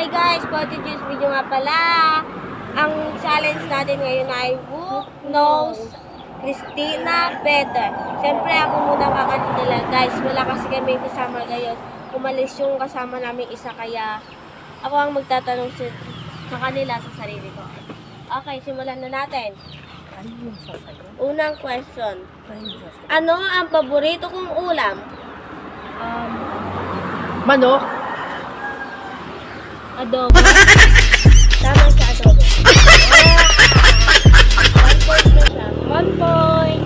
guys, for today's video nga pala, ang challenge natin ngayon ay Who Knows Christina Better. Siyempre ako muna kakanila guys, wala kasi kami kasama ngayon. Umalis yung kasama namin isa, kaya ako ang magtatanong sa kanila sa sarili ko. Okay, simulan na natin. Ano yung sasagot? Unang question. Ano yung sasagot? Ano ang paborito kong ulam? Manok? Adobo. Tama siya, adobo. One point na siya. 1 point.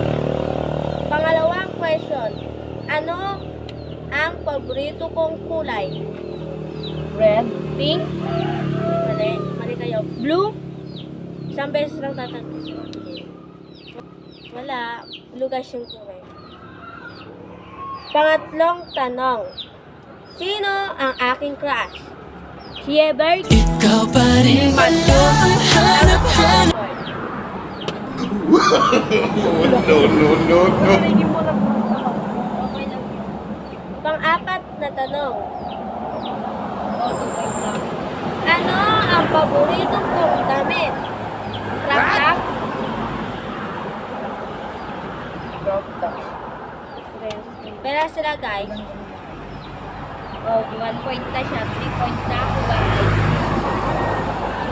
Pangalawang question. Ano ang paborito kong kulay? Red? Pink? Mali. Mali kayo. Blue? Isang beses lang tatanong. Wala. Blue guys yung kulay. Pangatlong tanong. Sino ang aking crush? Si Ebert? Ikaw pa rin pala ang hanap-hanap. No. Hindi mo lang Okay lang. Pang-apat na tanong. Ano ang paborito kong damit? Crop top? Pero sila guys. Oh, 1 point na siya. 3 points na ako guys.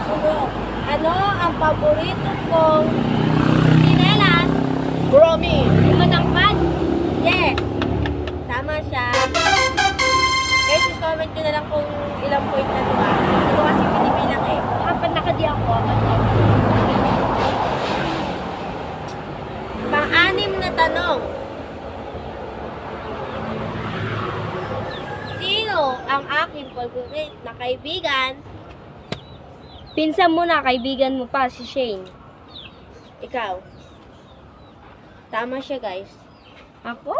Susunod. Ano ang paborito kong sinelas? Gromy! Yung matangkad? Yes. Tama siya. Guys, just comment nyo na lang kung ilang point na ito ah. Ito kasi pinibilang eh. Kapag nakadi ako, pang-anim na tanong. Sino ang aking favorite na kaibigan? Pinsan mo na, kaibigan mo pa, si Shane. Ikaw. Tama siya, guys. Ako?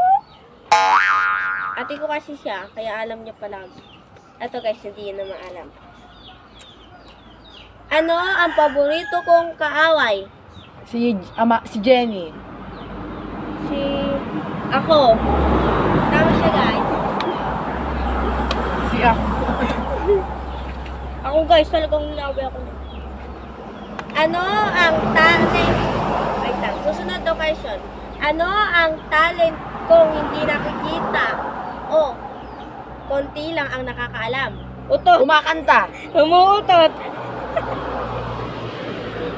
Ate ko kasi siya, kaya alam niya palagi. Ito guys, hindi na maalam. Ano ang paborito kong kaaway? Si Jenny. Ako. Tama siya, guys. Si ako. Ako guys, talagang nilaway ako. Ano ang talent? Wait lang, susunod na question. Ano ang talent kong hindi nakikita? O, konti lang ang nakakaalam. Utot. Kumakanta. Umuutot.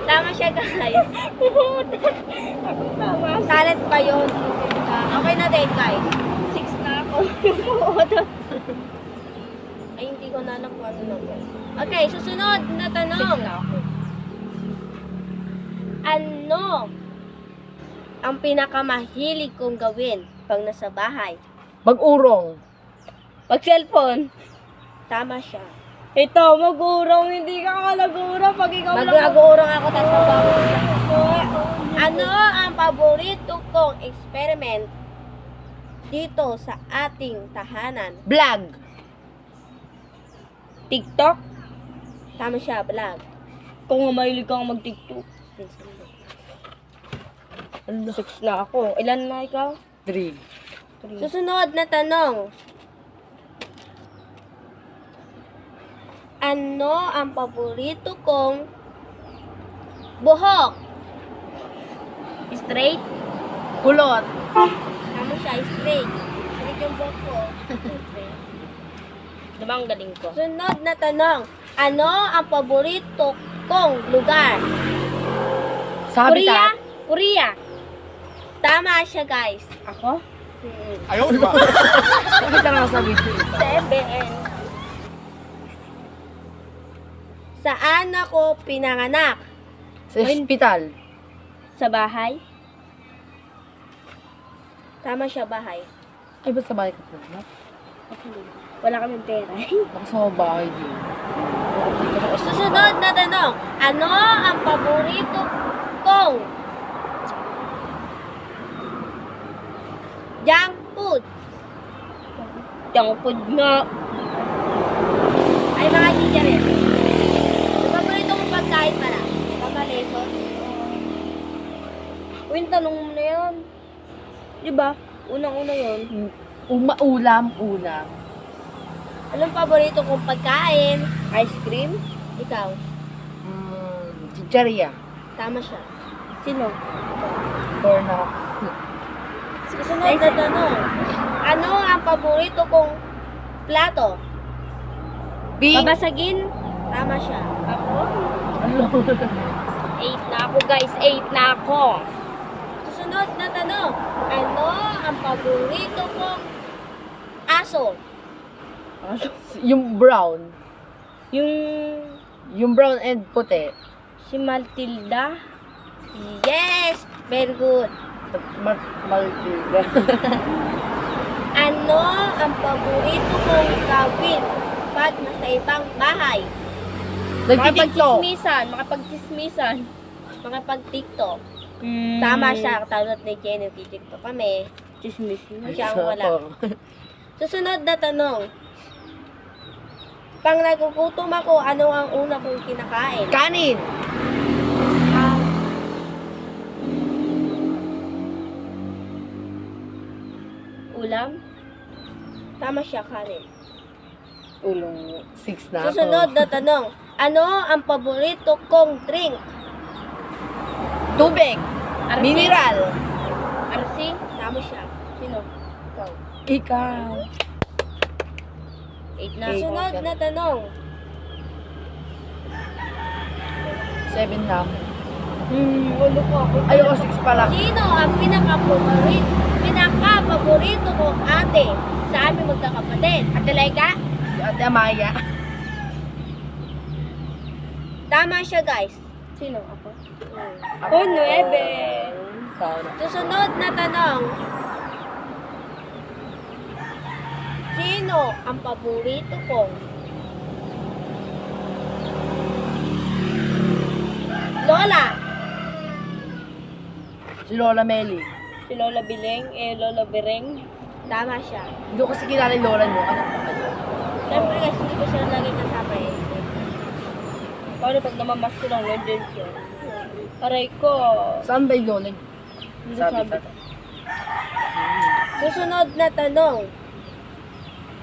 Tama siya, guys. Umuutot. Tama. Talent pa yun. Okay na din, guys. 6 na ako. Umuutot. Ay, hindi ko na alam kung ano number. Okay, susunod na tanong. Ano ang pinakamahilig kong gawin pag nasa bahay? Mag-urong. Pag cellphone. Tama siya. Ito, mag-urong. Hindi ka mag-urong pag ikaw lang. Mag-urong ako, tapos mag-urong. Ano ang paborito kong experiment dito sa ating tahanan? Vlog. TikTok? Tama siya, vlog. Kung nga mahilig kang mag-TikTok. 6 na ako. Ilan na ikaw? 3. Susunod na tanong. Ano ang paborito kong buhok? Straight? Kulot. Tama siya, straight. Straight yung buhok ko. Diba ang galing ko? Sunod na tanong. Ano ang paborito kong lugar? Sa habitat. Korea. Tama siya, guys. Ako? Ayaw, di ba? Bakit lang ako sa video? 7. Saan ako pinanganak? Sa hospital. Sa bahay? Tama siya, bahay. Ay, ba't sa bahay ka po? Wala kaming pera. Baka sa bahay din. Susunod na tanong. Ano ang paborito kong junk food? Junk food nga. Ay, mga teacher eh. Ang paborito kong pagkain para. Pagkaleso. Uy, tanong mo na yan. Diba? Unang-una yun. Ulam. Anong paborito kong pagkain? Ice cream? Ikaw? Chicharia. Tama siya. Sino? Or na. Susunod na tanong. Ano ang paborito kong plato? Bing. Babasagin? Tama siya. Ako? Ano? 8 na ako guys. 8 na ako. Susunod na tanong. Ano ang paborito kong aso? Yung brown. Yung Yung brown and puti. si Matilda? Yes! Very good. Maltiga. Ano ang paborito kong gawin pag nasa ibang bahay? Nagtitiktok. Makapag-chismisan. Makapag-tiktok. Tama siya, katulad ni Jenny, tiktok kami. Chismis siya ang wala. Susunod na tanong. Pag nagugutom ako, ano ang una kong kinakain? Kanin. Ulam? Tama siya, kanin. Ulong 6 na ako. Susunod na tanong. Ano ang paborito kong drink? Tubig. Mineral. Arsi? Tama siya. Sino? Ikaw. 8 na. Eight. Susunod na tanong. 7 na ako. Ulo ko ako. Ayoko 6 pala. Sino ang pinaka-paborito kong ate sa aming magkakapatid? Ate Laika? Si Ate Amaya. Tama siya, guys. Sino? Ako? Ako. 9. Sana. Susunod na tanong. Sino ang paborito kong lola? Si Lola Meli. Si Lola Bileng, Lola Bereng. Tama siya. Hindi ko kasi kilala yung Lola niyo. Ano pa kayo? Siyempre kasi hindi ko siya lagi kasama eh. Paano pag namamas ko ng London siya? Aray ko. Saan ba yung Lola niyo? Hindi Sabi sabi ka. ko. Susunod na tanong.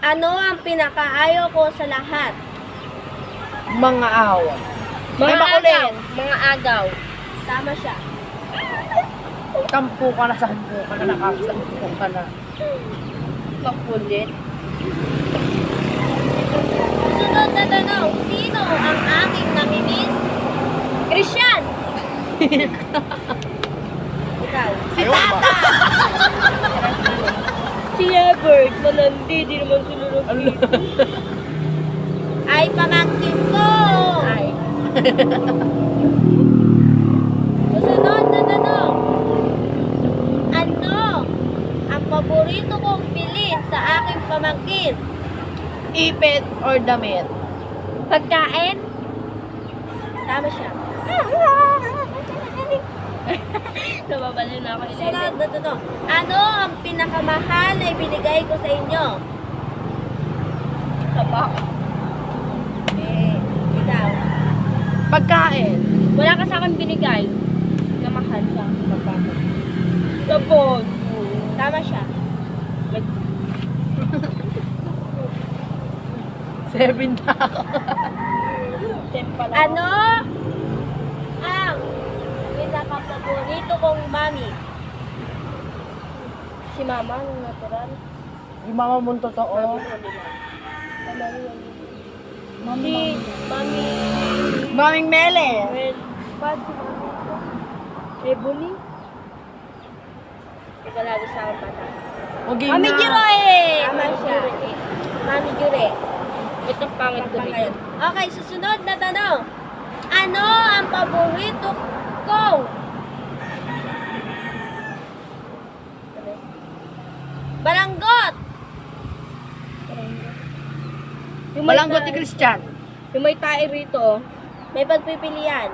Ano ang pinakaayaw ko sa lahat? Mga awa. Mga Ay, makulit. agaw. Mga agaw. Tama siya. Kampo ka na, sampo ka na, nakasampo ka na. Makulit. Susunod na tanong. Sino ang aking namimiss? Christian! Ikaw. Ayaw, di ba? Si Ebert, malandi, di naman sinunod. Ay, pamangkin ko! Ay. Susunod na tanong. Ano ang paborito kong bilhin sa aking pamangkin? Ipit or damit? Pagkain? Tama siya. Nababali na ako. Sunod na tanong. Ano ang pinakamahal na ibinigay ko sa inyo? Sabak. Ikaw. Pagkain. Wala ka sa akin binigay. Na mahal siya. Sabon. Tama siya. 7 na ako. Ano ang pinaka-paborito kong mami? Si mama, nung natural. Yung mama mong totoo. Si mami. Maming Mele. Well, bad si mami ko. Ebony. Ikaw lagi sa akin bata. Okay Mami na. Jure! Tama siya. Mami Jure. Ito pangit ko rin. Okay, susunod na tanong. Ano ang paborito ko? Balanggot! Balanggot ni Christian. Yung may tae rito, may pagpipilian.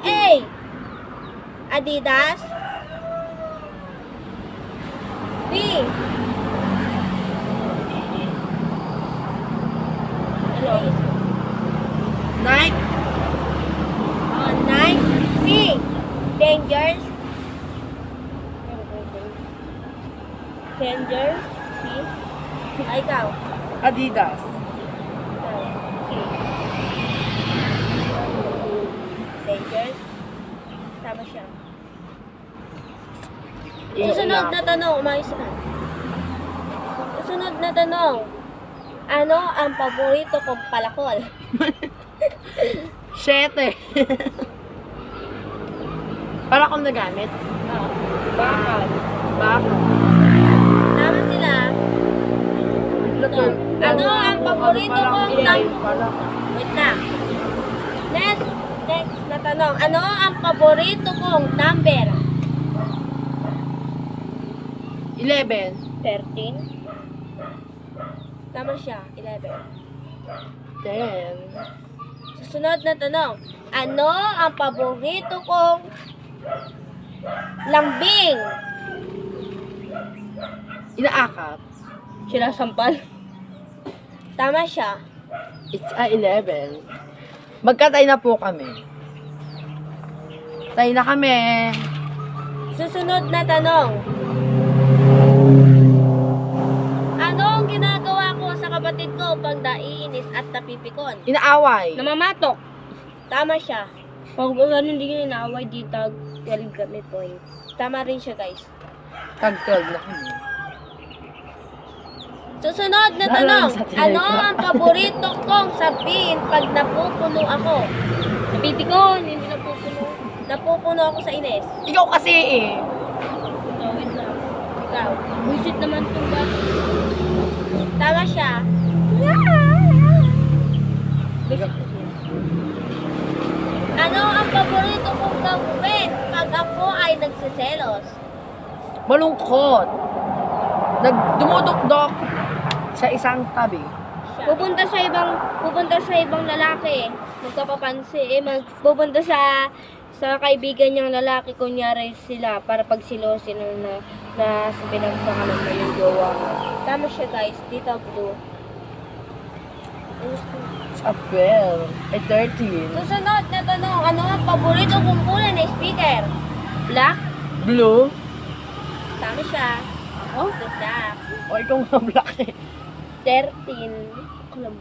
A. Adidas. B. Ano? Nike. Nike. C. Dangers. Dangers. C. Ay, ikaw. Adidas. Lakers. Tama siya. Susunod na tanong, umayos na. Susunod na tanong. Ano ang paborito kong palakol? 7. Para akong nagamit. Bakal. Bakal. Tama sila. Ito. Ano ang paborito kong Wait lang. Next na tanong. Ano ang paborito kong number? 11. 13. Tama siya, 11. 10. Susunod na tanong. Ano ang paborito kong lambing? Inaakap. Sinasampal. Tama siya. It's a 11. Magkatay na po kami. Tay na kami. Susunod na tanong. Ano ang ginagawa ko sa kapatid ko pag naiinis at napipikon? Inaaway. Namamatok. Tama siya. Pag ganun hindi ka inaaway, di tag 12 kami point. Tama rin siya, guys. Tag 12 na kami. Susunod na Lalo tanong. sa Telegram. Ano ang paborito kong sabihin pag napupuno ako? Napipikon, hindi napupuno. Napupuno ako sa inis. Ikaw kasi eh. Ikaw, wait lang. Ikaw. Buisit naman itong ba? Tama siya. Buisit kasi. Ano ang paborito kong gawin pag ako ay nagsiselos? Malungkot. Dumudukdok sa isang tabi. Pupunta sa ibang lalaki. Magpapapansin, pupunta sa kaibigan niyang lalaki, kunyari sila, para pagsilosin na sa pinagpakalan mo yung jowa mo. Tama siya, guys. Dito, blue. Sa 12. Ay 13. Susunod na tanong, ano ang paborito kong kulay na speaker? Black? Blue. Tama siya. Oh, black. O ikaw nga black eh. 13.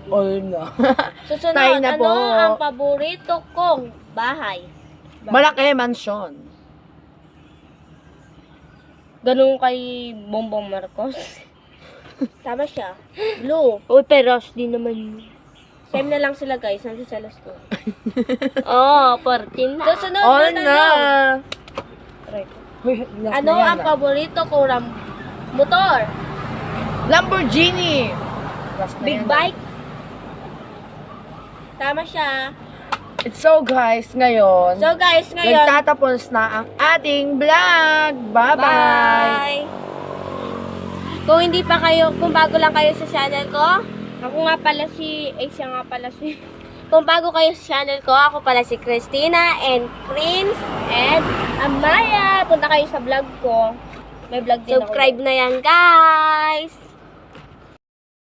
All na. Susunod, Tayo na ano po. ang paborito kong bahay? Malaki mansyon. Ganun kay Bongbong Marcos. Tama siya. Blue. Uy, pero di naman yun. Same na lang sila, guys. Nandun sa last ko. Oo, 14 na. Susunod All na na. tanong. Uy, last Ano na yan, ang paborito kong motor? Lamborghini. Last na Big yan. bike? Tama siya. It's so guys, ngayon, So, guys, ngayon, nagtatapos na ang ating vlog. Bye-bye. bye! Kung bago lang kayo sa channel ko, ako nga pala siya nga pala si, kung bago kayo sa channel ko, ako pala si Christina and Prince and Amaya. Punta kayo sa vlog ko. May vlog din ako. Subscribe na yan, guys!